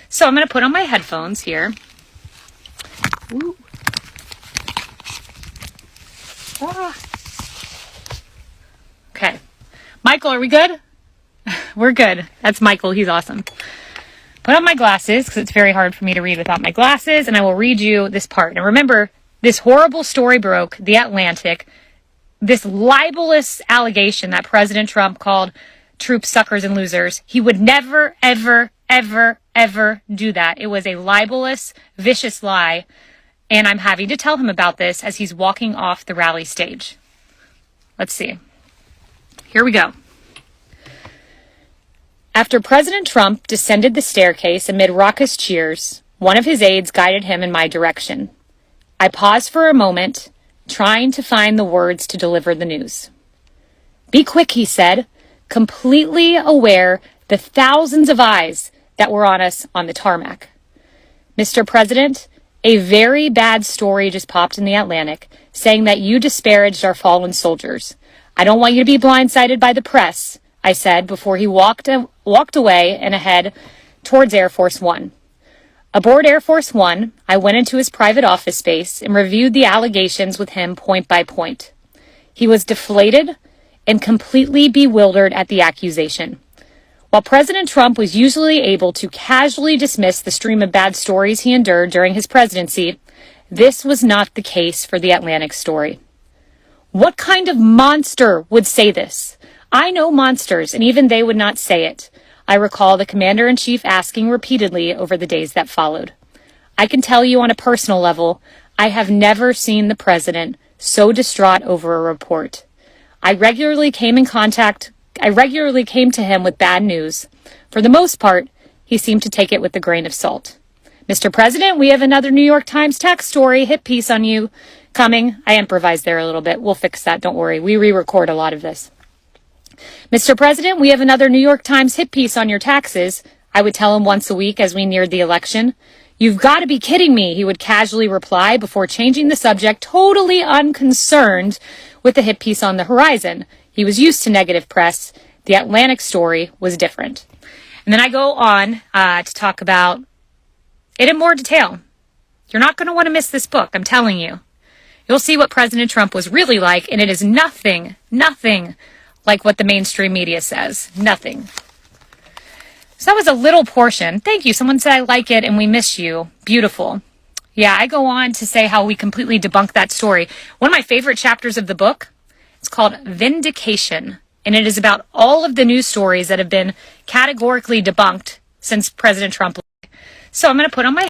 So I'm going to put on my headphones here. Ooh. Ah. Okay. Michael, are we good? We're good. That's Michael. He's awesome. Put on my glasses because it's very hard for me to read without my glasses, and I will read you this part. And remember, this horrible story broke The Atlantic, this libelous allegation that President Trump called troops suckers and losers. He would never, ever, ever, ever do that. It was a libelous, vicious lie, and I'm having to tell him about this as he's walking off the rally stage. Let's see. Here we go. After President Trump descended the staircase amid raucous cheers, one of his aides guided him in my direction. I paused for a moment, trying to find the words to deliver the news. Be quick, he said, completely aware the thousands of eyes that were on us on the tarmac. Mr. President, a very bad story just popped in The Atlantic saying that you disparaged our fallen soldiers. I don't want you to be blindsided by the press, I said before he walked away and ahead towards Air Force One. Aboard Air Force One, I went into his private office space and reviewed the allegations with him point by point. He was deflated and completely bewildered at the accusation. While President Trump was usually able to casually dismiss the stream of bad stories he endured during his presidency, this was not the case for the Atlantic story. What kind of monster would say this? I know monsters, and even they would not say it, I recall the commander-in-chief asking repeatedly over the days that followed. I can tell you on a personal level, I have never seen the president so distraught over a report. I regularly came to him with bad news. For the most part, he seemed to take it with a grain of salt. Mr. President, we have another New York Times tax story, hit piece on you coming. I improvised there a little bit. We'll fix that. Don't worry. We re-record a lot of this. Mr. President, we have another New York Times hit piece on your taxes, I would tell him once a week as we neared the election. You've got to be kidding me, he would casually reply before changing the subject, totally unconcerned with the hit piece on the horizon. He was used to negative press. The Atlantic story was different. And then I go on to talk about it in more detail. You're not going to want to miss this book, I'm telling you. You'll see what President Trump was really like, and it is nothing like what the mainstream media says. Nothing. So that was a little portion. Thank you. Someone said I like it and we miss you. Beautiful. Yeah, I go on to say how we completely debunk that story. One of my favorite chapters of the book, it's called Vindication, and it is about all of the news stories that have been categorically debunked since President Trump. So I'm going to put on my